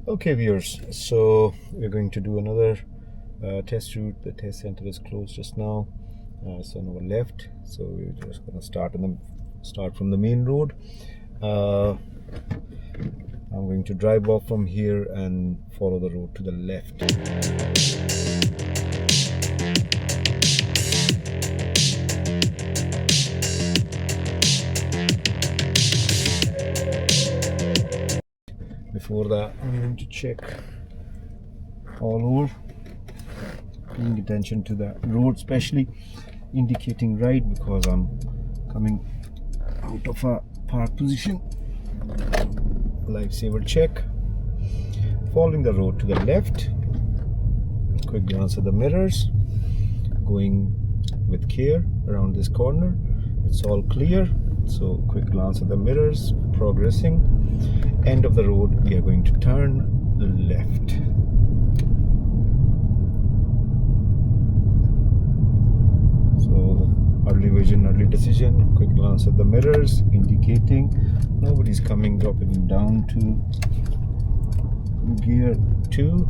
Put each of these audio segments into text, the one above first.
Okay, viewers, so we're going to do another test route. The test center is closed just now, so on our left. So we're just going to start from the main road. I'm going to drive off from here and follow the road to the left. Before that, I'm going to check all over, paying attention to the road, especially indicating right because I'm coming out of a park position. Lifesaver check. Following the road to the left. Quick glance at the mirrors. Going with care around this corner. It's all clear. So quick glance at the mirrors. Progressing. End of the road, we are going to turn left. So early vision, early decision. Quick glance at the mirrors, indicating nobody's coming, dropping down to gear 2.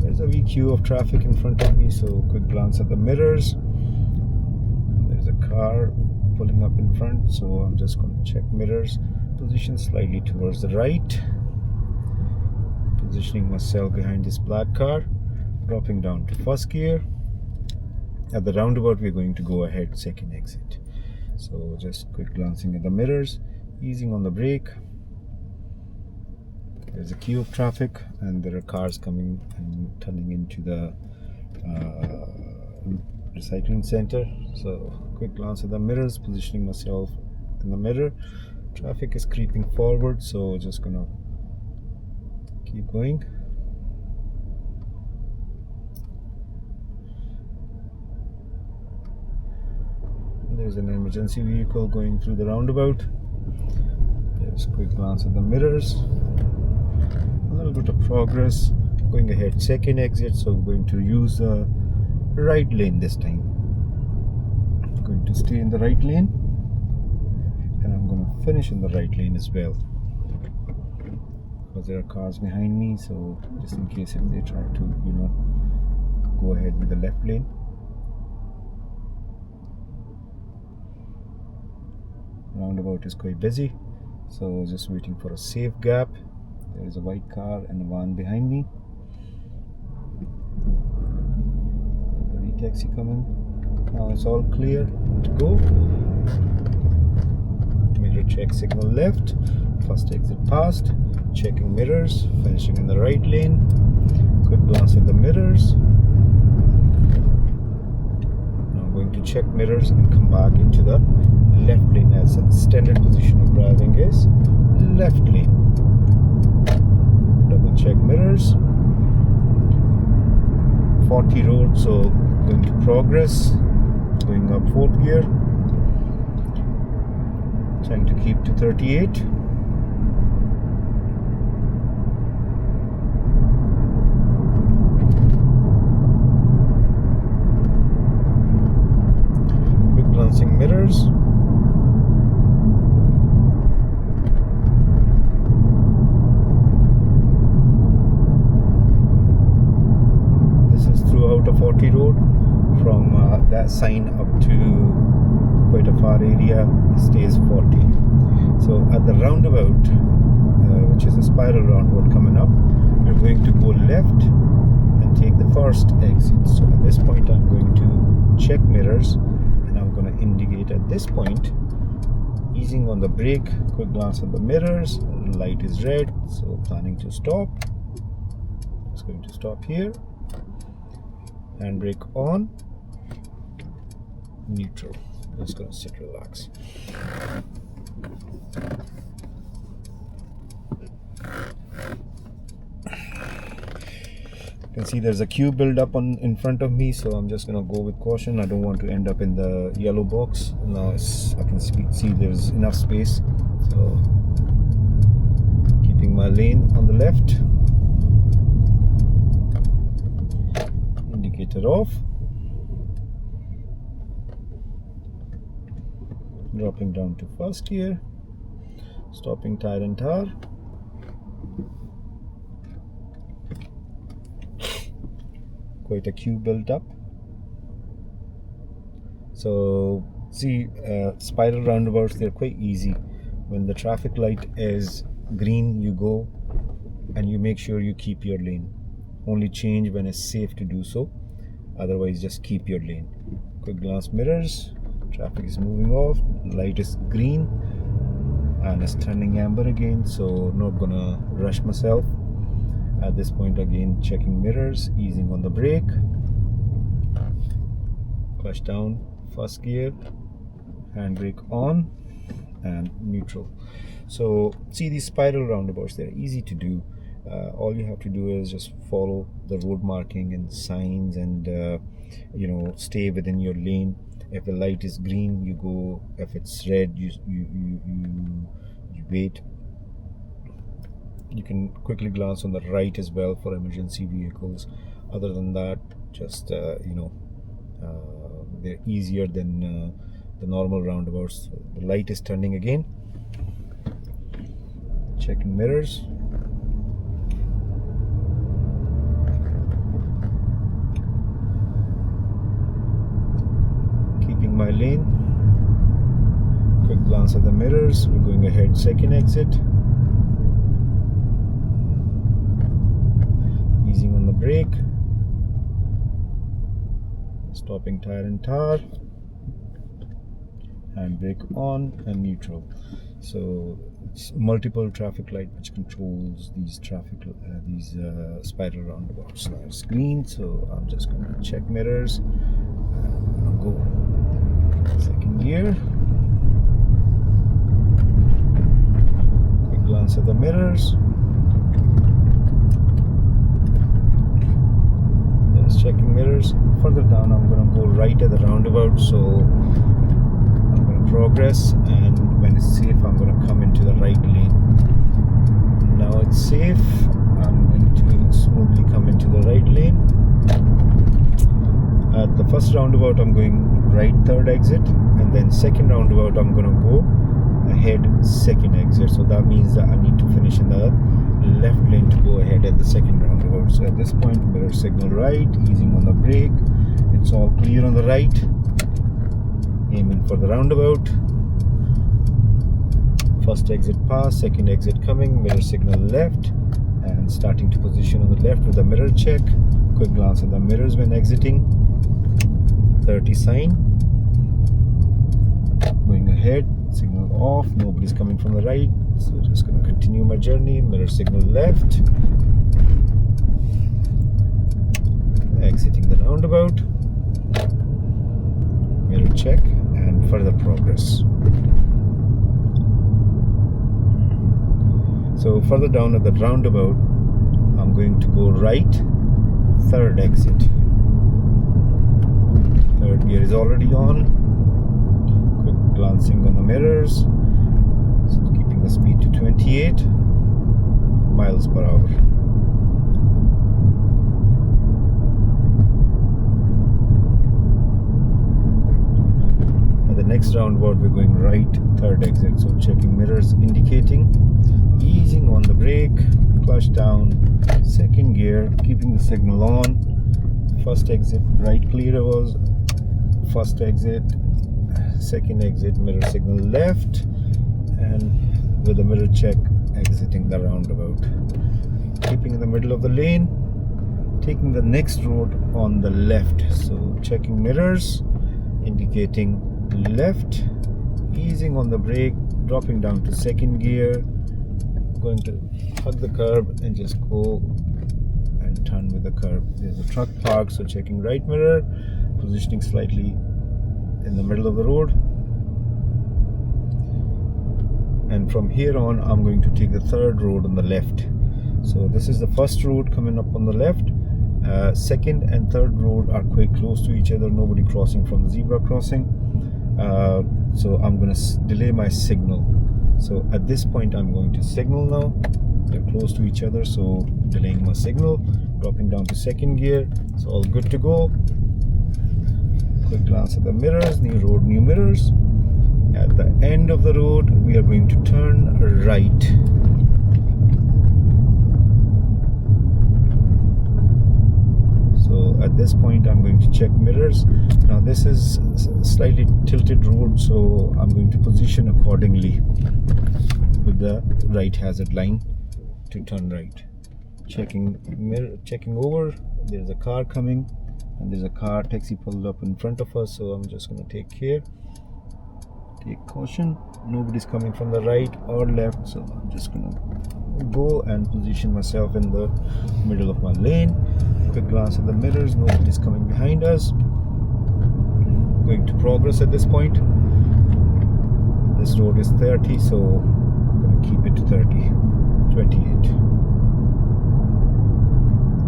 There's a wee queue of traffic in front of me, so quick glance at the mirrors. There's a car pulling up in front, so I'm just going to check mirrors. Position slightly towards the right. Positioning myself behind this black car. Dropping down to first gear. At the roundabout, we're going to go ahead, second exit. So just quick glancing at the mirrors, easing on the brake. There's a queue of traffic and there are cars coming and turning into the recycling center. So quick glance at the mirrors, positioning myself in the mirror. Traffic is creeping forward, so just gonna keep going. There's an emergency vehicle going through the roundabout. There's a quick glance at the mirrors. A little bit of progress. Going ahead, second exit, so we're going to use the right lane this time. I'm going to stay in the right lane, and I'm going to finish in the right lane as well, because there are cars behind me, so just in case if they try to, go ahead with the left lane. Roundabout is quite busy, so just waiting for a safe gap. There is a white car and a van behind me. There's a taxi coming. Now it's all clear to go. Mirror check, signal left. First exit passed. Checking mirrors. Finishing in the right lane. Quick glance at the mirrors. Now I'm going to check mirrors and come back into the left lane, as the standard position of driving is left lane. Double check mirrors. 40 road, so going to progress. Going up 4th gear. Trying to keep to 38. Quick glancing mirrors. This is throughout a 40 road. From that sign up to quite a far area, stays 40. So at the roundabout, which is a spiral roundabout coming up, we're going to go left and take the first exit. So at this point, I'm going to check mirrors and I'm going to indicate at this point, easing on the brake. Quick glance at the mirrors. The light is red, so planning to stop. It's going to stop here. Handbrake on. Neutral. Just gonna sit, relax. You can see there's a queue build up in front of me, so I'm just gonna go with caution. I don't want to end up in the yellow box. Now I can see there's enough space, so keeping my lane on the left. Indicator off. Dropping down to first gear. Stopping tire and tire. quite a queue built up. So see, spiral roundabouts, they're quite easy. When the traffic light is green, you go and you make sure you keep your lane. Only change when it's safe to do so. Otherwise, just keep your lane. Quick glance mirrors. Traffic is moving off. Light is green and it's turning amber again. So not gonna rush myself. At this point, again checking mirrors, easing on the brake. Clutch down, first gear, handbrake on, and neutral. So see, these spiral roundabouts, they're easy to do. All you have to do is just follow the road marking and signs, and stay within your lane. If the light is green, you go. If it's red, you wait. You can quickly glance on the right as well for emergency vehicles. Other than that, just they're easier than the normal roundabouts. The light is turning again. Checking mirrors. Keeping my lane. Quick glance at the mirrors. We're going ahead, second exit. Easing on the brake. Stopping tire and tar. Handbrake on and neutral. So it's multiple traffic light which controls these spiral roundabouts. Now it's green, so I'm just going to check mirrors. I'm going to go second gear. Quick glance at the mirrors. Just checking mirrors. Further down, I'm going to go right at the roundabout, so I'm going to progress, and when it's safe, I'm going to come into the right lane. Now it's safe. I'm going to smoothly come into the right lane. At the first roundabout, I'm going right, third exit, and then second roundabout, I'm going to go ahead, second exit. So that means that I need to finish in the left lane to go ahead at the second roundabout. So at this point, mirror signal right, easing on the brake. It's all clear on the right. Aiming for the roundabout. First exit pass, second exit coming, mirror signal left, and starting to position on the left with a mirror check. Quick glance at the mirrors when exiting. 30 sign. Going ahead, signal off, nobody's coming from the right, so just going to continue my journey. Mirror signal left. Exiting the roundabout. Mirror check and further progress. So further down at the roundabout, I'm going to go right, third exit. Third gear is already on. Quick glancing on the mirrors. So keeping the speed to 28 miles per hour. At the next roundabout, we're going right, third exit. So checking mirrors, indicating. Easing on the brake, clutch down, second gear, keeping the signal on. First exit, right clear was. First exit, second exit, mirror signal left, and with a mirror check, exiting the roundabout. Keeping in the middle of the lane, taking the next road on the left. So checking mirrors, indicating left, easing on the brake, dropping down to second gear. Going to hug the curb and just go and turn with the curb. There's a truck parked, so checking right mirror, positioning slightly in the middle of the road. And from here on, I'm going to take the third road on the left. So this is the first road coming up on the left. Second and third road are quite close to each other, nobody crossing from the zebra crossing. So I'm going to delay my signal. So at this point, I'm going to signal now. They're close to each other, so delaying my signal, dropping down to second gear. It's all good to go. Quick glance at the mirrors, new road, new mirrors. At the end of the road, we are going to turn right. So at this going to check mirrors. Now this is a slightly tilted road, so I'm going to position accordingly with the right hazard line to turn right. Checking mirror, checking over. There's a car coming, and there's a car taxi pulled up in front of us, so I'm just going to take care. Take caution. Nobody's coming from the right or left, so I'm just going to go and position myself in the middle of my lane. Quick glance at the mirrors. Nobody's coming behind us. Going to progress at this point. This road is 30, so I'm going to keep it to 30. 28.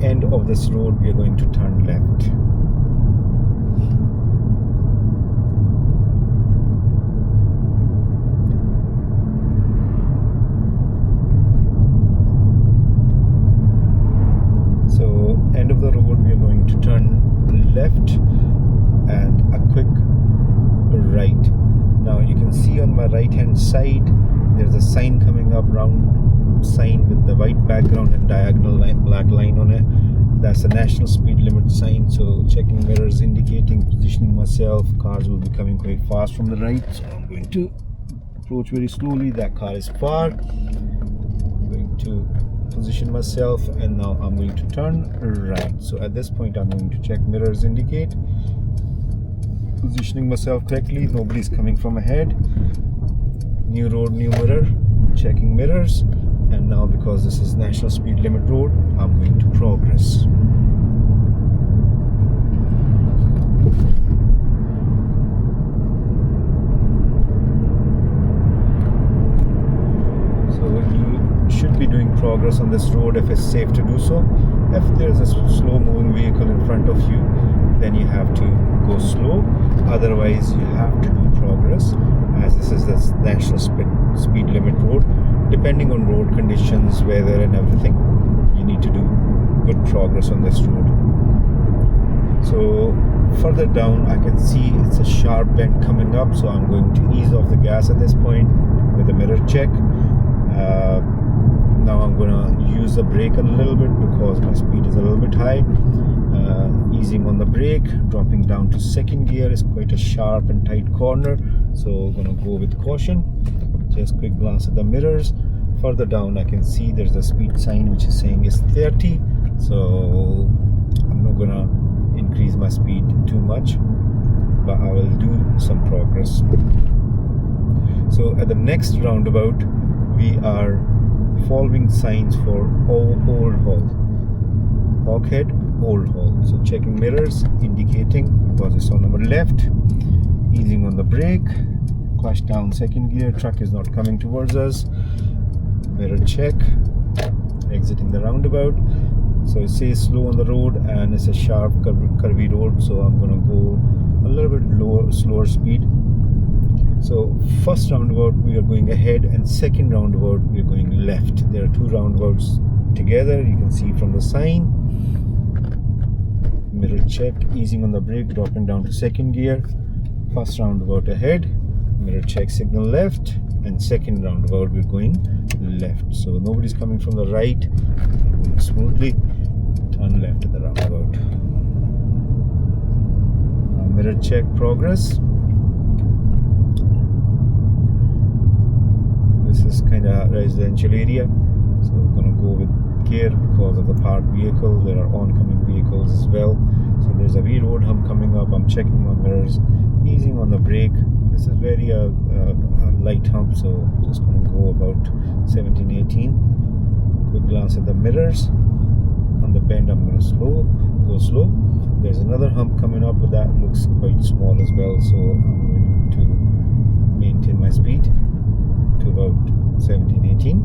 End of this road, we are going to turn left. So end of the road, we are going to turn left and a quick right. Now you can see on my right hand side there's a sign coming up, round sign with the white background and diagonal black line on it. That's a national speed limit sign. So checking mirrors, indicating, positioning myself. Cars will be coming quite fast from the right, so I'm going to approach very slowly. That car is far. I'm going to position myself, and now I'm going to turn right. So at this point I'm going to check mirrors, indicate, positioning myself correctly. Nobody's coming from ahead. New road, new mirror. Checking mirrors. And now, because this is national speed limit road, I'm going to progress. So you should be doing progress on this road if it's safe to do so. If there's a slow moving vehicle in front of you, then you have to go slow. Otherwise, you have to do progress, as this is the national speed limit road. Depending on road conditions, weather and everything, you need to do good progress on this road. So further down I can see it's a sharp bend coming up, so I'm going to ease off the gas at this point with a mirror check. Now I'm going to use the brake a little bit because my speed is a little bit high. Easing on the brake, dropping down to second gear. Is quite a sharp and tight corner, so I'm going to go with caution. Just quick glance at the mirrors. Further down I can see there's a speed sign which is saying it's 30, so I'm not gonna increase my speed too much, but I will do some progress. So at the next roundabout we are following signs for Old Hall, Hawkhead, Old Hall. So checking mirrors, indicating because it's on our left. Easing on the brake, clutch down second gear. Truck is not coming towards us. Mirror check, exiting the roundabout. So it says slow on the road, and it's a sharp curvy road, so I'm gonna go a little bit slower speed. So first roundabout we are going ahead, and second roundabout we are going left. There are two roundabouts together, you can see from the sign. Mirror check, easing on the brake, dropping down to second gear. First roundabout ahead, mirror check, signal left, and second roundabout we're going left. So nobody's coming from the right. Smoothly turn left at the roundabout. Now mirror check, progress. This is kind of residential area, so we're going to go with care because of the parked vehicle. There are oncoming vehicles as well. So there's a wee road hump coming up. I'm checking my mirrors, easing on the brake. This is very a light hump, so just going to go about 17-18. Quick glance at the mirrors. On the bend I'm going to go slow. There's another hump coming up, but that looks quite small as well, so I'm going to maintain my speed to about 17-18.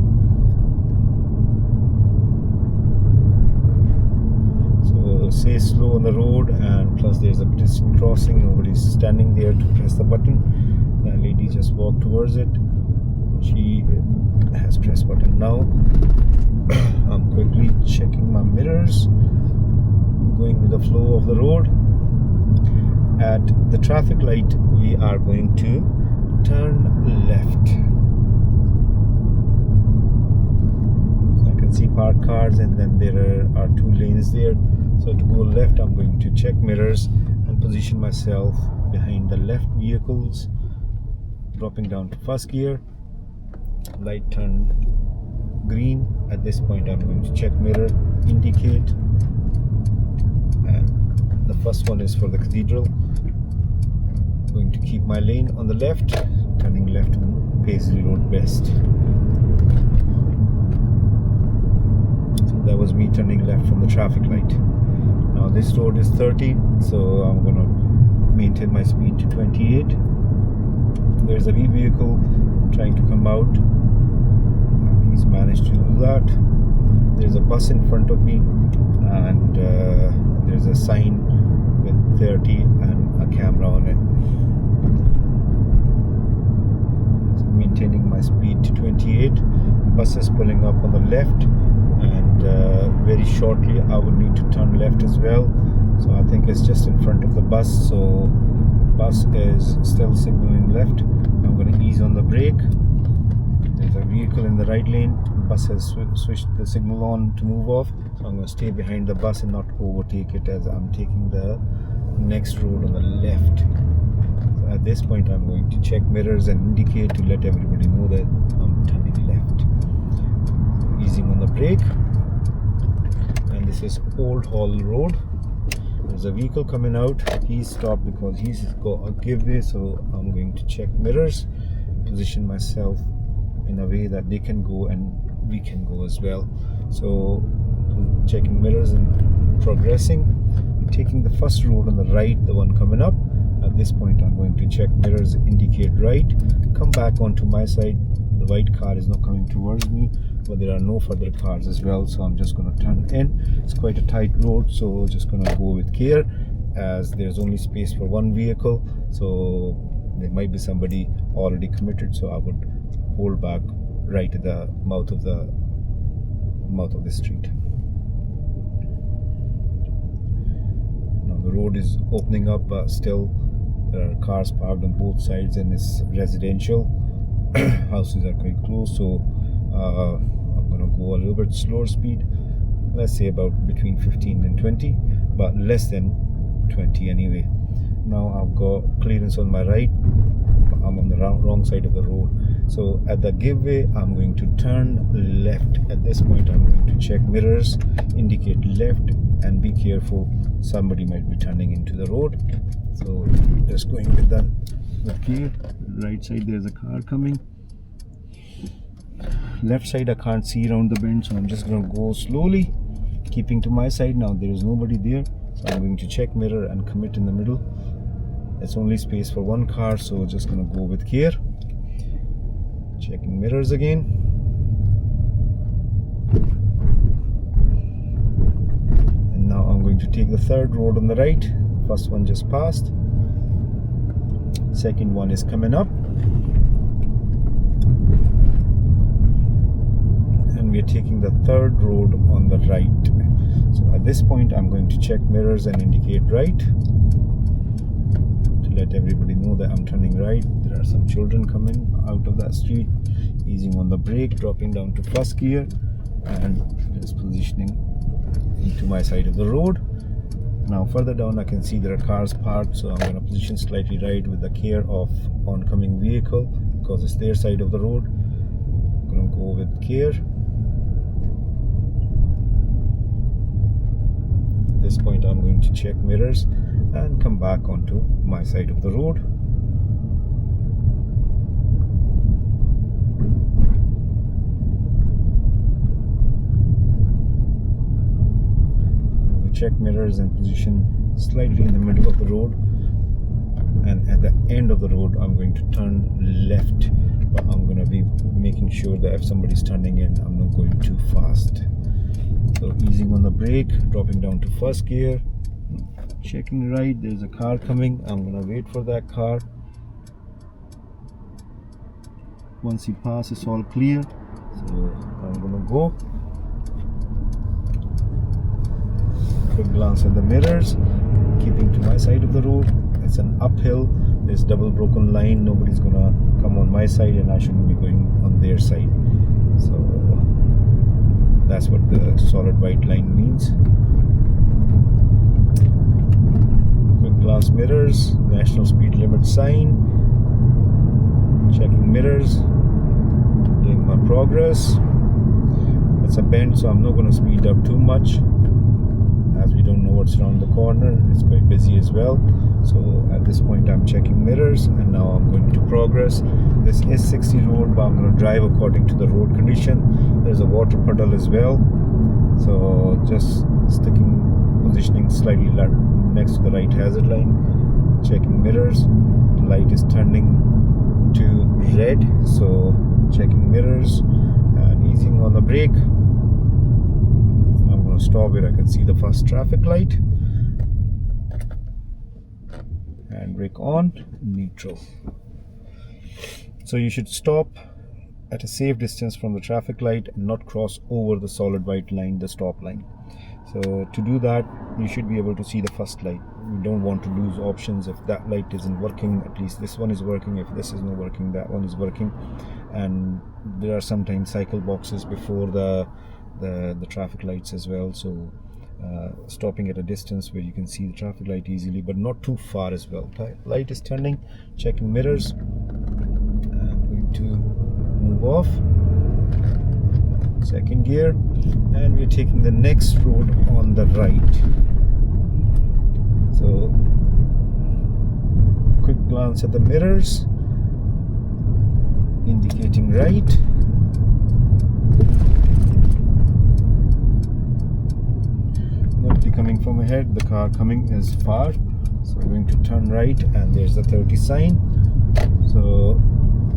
So say slow on the road, and plus there's a pedestrian crossing. Nobody's standing there to press the button. That lady just walked towards it. She has pressed button now. I'm quickly checking my mirrors, going with the flow of the road. At the traffic light we are going to turn left. So I can see parked cars, and then there are two lanes there. So to go left, I'm going to check mirrors and position myself behind the left vehicles, dropping down to first gear. Light turned green. At this point, I'm going to check mirror, indicate, and the first one is for the cathedral. I'm going to keep my lane on the left, turning left on Paisley Road West. So that was me turning left from the traffic light. Now this road is 30, so I'm going to maintain my speed to 28. There's a vehicle trying to come out. He's managed to do that. There's a bus in front of me, and there's a sign with 30 and a camera on it. So maintaining my speed to 28. Bus is pulling up on the left, and very shortly I will need to turn left as well. So I think it's just in front of the bus. So bus is still signaling left. I'm going to ease on the brake. There's a vehicle in the right lane. Bus has switched the signal on to move off, so I'm going to stay behind the bus and not overtake it as I'm taking the next road on the left. So at this point, I'm going to check mirrors and indicate to let everybody know that I'm turning left. So easing on the brake, and this is Old Hall Road. There's a vehicle coming out. He's stopped because he's got a giveaway, so I'm going to check mirrors, position myself in a way that they can go and we can go as well. So checking mirrors and progressing. We're taking the first road on the right, the one coming up. At this point, I'm going to check mirrors, indicate right, come back onto my side. The white car is not coming towards me, but there are no further cars as well, so I'm just going to turn in. It's quite a tight road, so just going to go with care, as there's only space for one vehicle, so there might be somebody already committed, so I would hold back right at the mouth of the street. Now the road is opening up, but still there are cars parked on both sides, and it's residential. Houses are quite close, so I'm going to go a little bit slower speed. Let's say about between 15 and 20, but less than 20 anyway. Now I've got clearance on my right, but I'm on the wrong side of the road. So at the giveaway, I'm going to turn left. At this point, I'm going to check mirrors, indicate left, and be careful. Somebody might be turning into the road. So just going with that. Okay, right side there's a car coming. Left side I can't see around the bend, so I'm just going to go slowly, keeping to my side. Now there is nobody there, so I'm going to check mirror and commit in the middle. It's only space for one car, so just going to go with care. Checking mirrors again. And now I'm going to take the third road on the right. First one just passed. Second one is coming up. And we're taking the third road on the right. So at this point, I'm going to check mirrors and indicate right, to let everybody know that I'm turning right. There are some children coming out of that street. Easing on the brake, dropping down to first gear, and just positioning into my side of the road. Now further down I can see there are cars parked, so I'm going to position slightly right with the care of oncoming vehicle, because it's their side of the road. I'm going to go with care. At this point I'm going to check mirrors and come back onto my side of the road. Check mirrors and position slightly in the middle of the road, and at the end of the road I'm going to turn left, but I'm going to be making sure that if somebody's turning in, I'm not going too fast. So easing on the brake, dropping down to first gear, checking right. There's a car coming. I'm going to wait for that car. Once he passes, it's all clear, so I'm going to go. Quick glance at the mirrors, keeping to my side of the road. It's an uphill, there's double broken line, nobody's gonna come on my side and I shouldn't be going on their side. So that's what the solid white line means. glance mirrors, national speed limit sign, checking mirrors, doing my progress. It's a bend, so I'm not going to speed up too much as we don't know what's around the corner. It's quite busy as well. So at this point I'm checking mirrors, and now I'm going to progress. This is 60 road, but I'm going to drive according to the road condition. There's a water puddle as well, so just positioning slightly next to the right hazard line, checking mirrors. The light is turning to red, so checking mirrors and easing on the brake. I'm going to stop where I can see the first traffic light and brake on, neutral. So you should stop at a safe distance from the traffic light and not cross over the solid white line, the stop line. So to do that, you should be able to see the first light. You don't want to lose options. If that light isn't working, at least this one is working. If this is not working, that one is working. And there are sometimes cycle boxes before the traffic lights as well. So stopping at a distance where you can see the traffic light easily, but not too far as well. Light is turning, checking mirrors. I'm going to move off. Second gear, and we're taking the next road on the right. So quick glance at the mirrors, indicating right. Nobody coming from ahead, the car coming is far, so we're going to turn right, and there's the 30 sign. So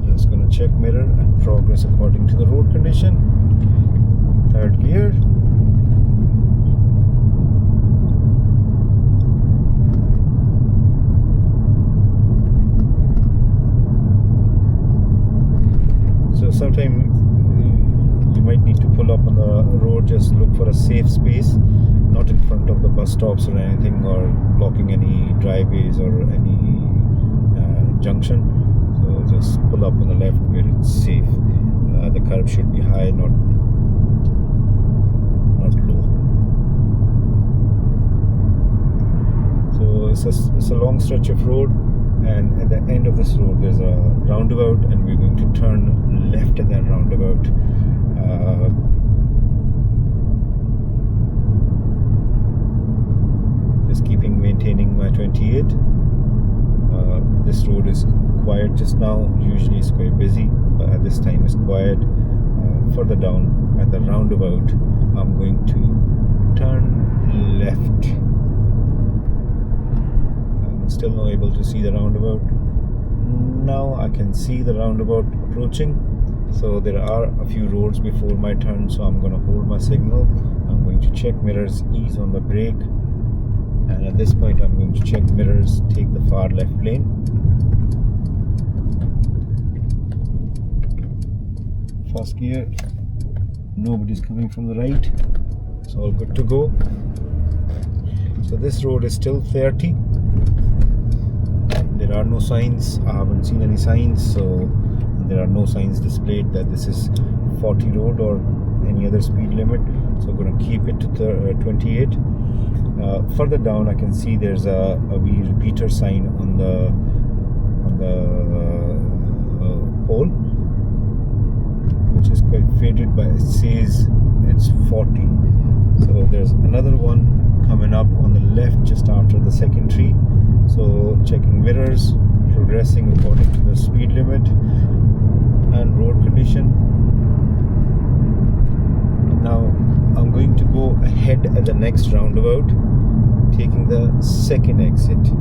just going to check mirror and progress according to the road condition. Third gear. So sometimes you might need to pull up on the road, just look for a safe space, not in front of the bus stops or anything, or blocking any driveways or any junction. So just pull up on the left where it's safe. The curb should be high, not low. So it's a long stretch of road, and at the end of this road there's a roundabout, and we're going to turn left at that roundabout. Just maintaining my 28. This road is quiet just now. Usually it's quite busy, but at this time it's quiet. Further down at the roundabout, I'm going to turn left. I'm still not able to see the roundabout. Now I can see the roundabout approaching. So there are a few roads before my turn, so I'm going to hold my signal. I'm going to check mirrors, ease on the brake, and at this point I'm going to check mirrors, take the far left lane. First gear, nobody's coming from the right, it's all good to go. So this road is still 30. There are no signs, I haven't seen any signs, so there are no signs displayed that this is 40 road or any other speed limit, so I'm going to keep it to 28. Further down I can see there's a wee repeater sign on the pole, which is quite faded, but it says it's 40. So there's another one coming up on the left just after the second tree. So checking mirrors, progressing according to the speed limit and road condition. Now I'm going to go ahead at the next roundabout, taking the second exit.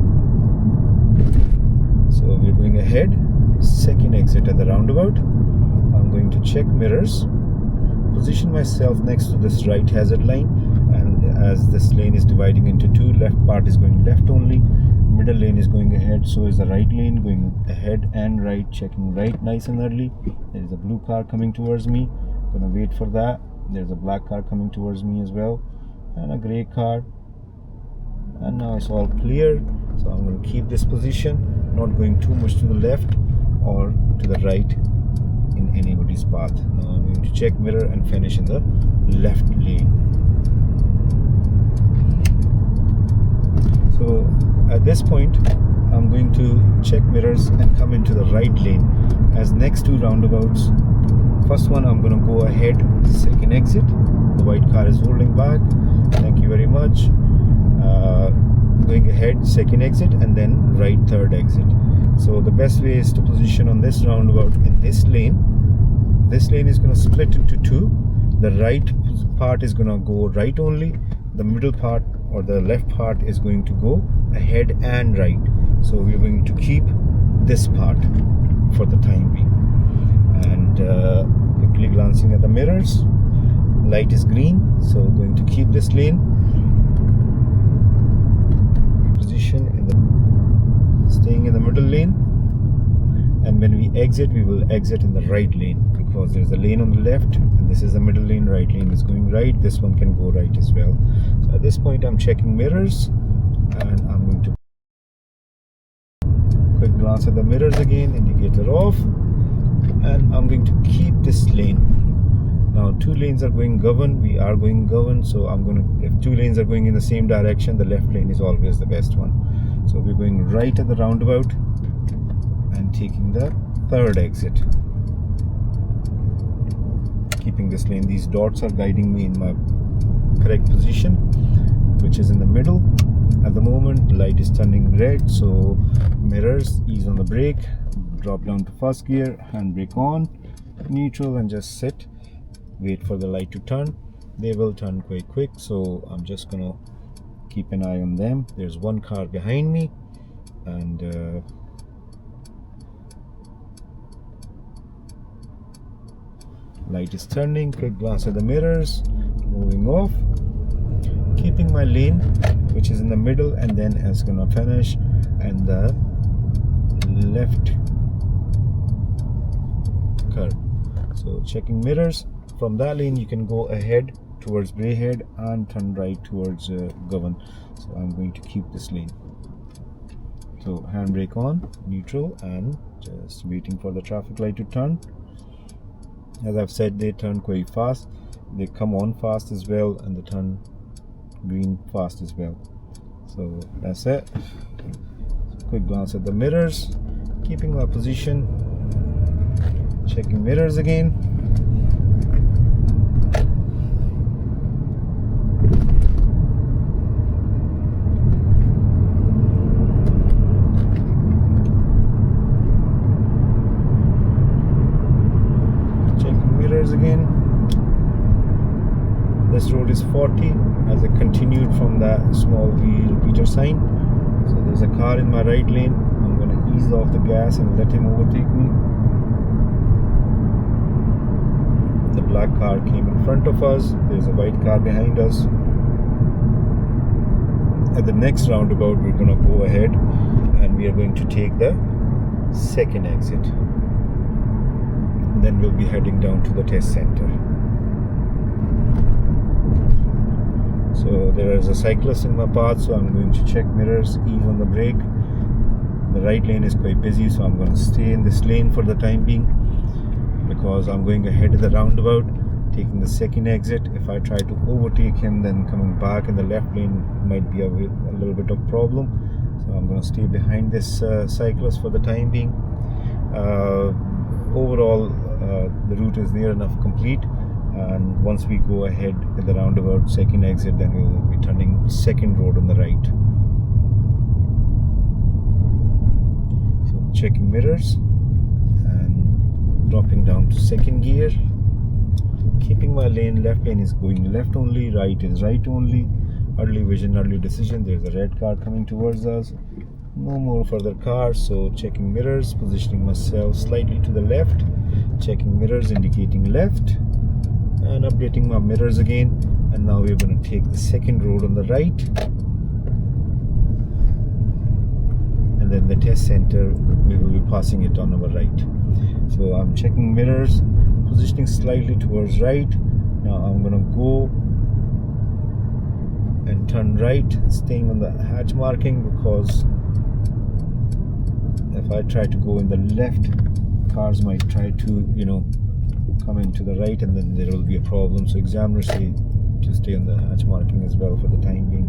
So we're going ahead, second exit at the roundabout. I'm going to check mirrors, position myself next to this right hazard line, and as this lane is dividing into two, left part is going left only, middle lane is going ahead, so is the right lane, going ahead and right, checking right nice and early. There is a blue car coming towards me, gonna wait for that. There's a black car coming towards me as well, and a grey car, and now it's all clear. So I'm going to keep this position, not going too much to the left or to the right in anybody's path. Now I'm going to check mirror and finish in the left lane. So at this point I'm going to check mirrors and come into the right lane, as next two roundabouts. First one I'm going to go ahead, second exit. The white car is holding back, thank you very much. Going ahead, second exit, and then right, third exit. So the best way is to position on this roundabout in this lane. This lane is going to split into two. The right part is going to go right only, the middle part or the left part is going to go ahead and right. So we're going to keep this part for the time being. And quickly glancing at the mirrors, light is green, so we're going to keep this lane. Position in the, staying in the middle lane, and when we exit, we will exit in the right lane, because there's a lane on the left and this is the middle lane. Right lane is going right, this one can go right as well. So at this point I'm checking mirrors, and I'm going to quick glance at the mirrors again, indicator off, and I'm going to keep this lane. Now two lanes are going governed, we are going governed, so I'm going to, if two lanes are going in the same direction, the left lane is always the best one. So we're going right at the roundabout and taking the third exit, keeping this lane. These dots are guiding me in my correct position, which is in the middle. At the moment light is turning red, so mirrors, ease on the brake, drop down to first gear, handbrake on, neutral, and just sit, wait for the light to turn. They will turn quite quick, so I'm just gonna keep an eye on them. There's one car behind me, and light is turning. Quick glance at the mirrors, moving off, keeping my lane, which is in the middle, and then it's gonna finish and the left curve. So checking mirrors. From that lane you can go ahead towards Brayhead and turn right towards Govan. So I'm going to keep this lane. So handbrake on, neutral, and just waiting for the traffic light to turn. As I've said, they turn quite fast, they come on fast as well, and they turn green fast as well. So that's it. Quick glance at the mirrors, keeping my position, checking mirrors again. Again, this road is 40 as it continued from that small V repeater sign. So there's a car in my right lane. I'm going to ease off the gas and let him overtake me. The black car came in front of us, there's a white car behind us. At the next roundabout we're going to go ahead and we are going to take the second exit. Then we'll be heading down to the test center. So there is a cyclist in my path, so I'm going to check mirrors, ease on the brake. The right lane is quite busy, so I'm going to stay in this lane for the time being, because I'm going ahead of the roundabout, taking the second exit. If I try to overtake him, then coming back in the left lane might be a little bit of problem. So I'm going to stay behind this cyclist for the time being. Overall, the route is near enough complete, and once we go ahead at the roundabout second exit, then we will be turning second road on the right. So checking mirrors and dropping down to second gear, keeping my lane. Left lane is going left only, right is right only. Early vision, early decision. There's a red car coming towards us, no more further cars. So checking mirrors, positioning myself slightly to the left, checking mirrors indicating left, and updating my mirrors again. And now we're going to take the second road on the right, and then the test center we will be passing it on our right. So I'm checking mirrors, positioning slightly towards right. Now I'm going to go and turn right, staying on the hatch marking, because if I try to go in the left, cars might try to come into the right, and then there will be a problem. So examiners say to stay on the hatch marking as well for the time being.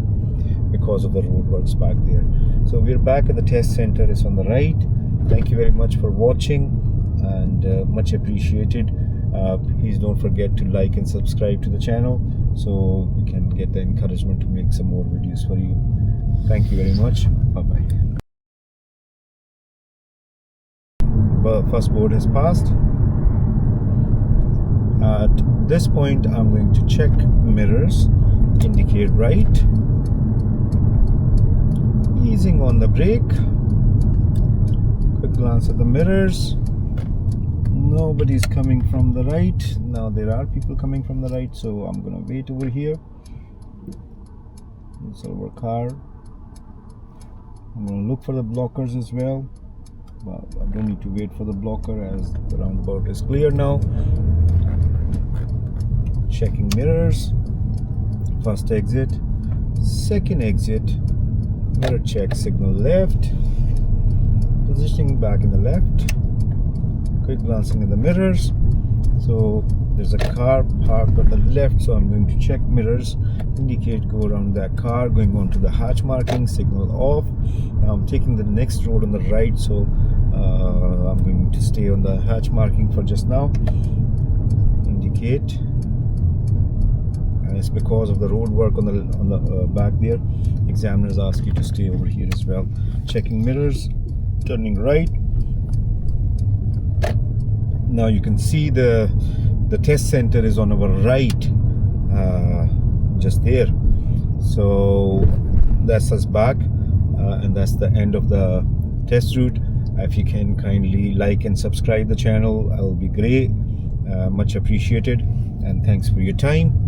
because of the roadworks back there. So we're back at the test center. It's on the right. Thank you very much for watching, and much appreciated. Please don't forget to like and subscribe to the channel so we can get the encouragement to make some more videos for you. Thank you very much. Bye bye. First board has passed. At this point, I'm going to check mirrors, indicate right, easing on the brake, quick glance at the mirrors. Nobody's coming from the right. Now there are people coming from the right, so I'm gonna wait over here. Silver car. I'm gonna look for the blockers as well, but I don't need to wait for the blocker as the roundabout is clear now. Checking mirrors. First exit, second exit, mirror check, signal left, positioning back in the left, quick glancing at the mirrors. So there's a car parked on the left, so I'm going to check mirrors, indicate go around that car, going on to the hatch marking, signal off. Now I'm taking the next road on the right, so I'm going to stay on the hatch marking for just now. Indicate. And it's because of the road work on the back there. Examiners ask you to stay over here as well. Checking mirrors, turning right. Now you can see the test center is on our right, just there. So that's us back, and that's the end of the test route. If you can kindly like and subscribe the channel, I'll be great. Much appreciated, and thanks for your time.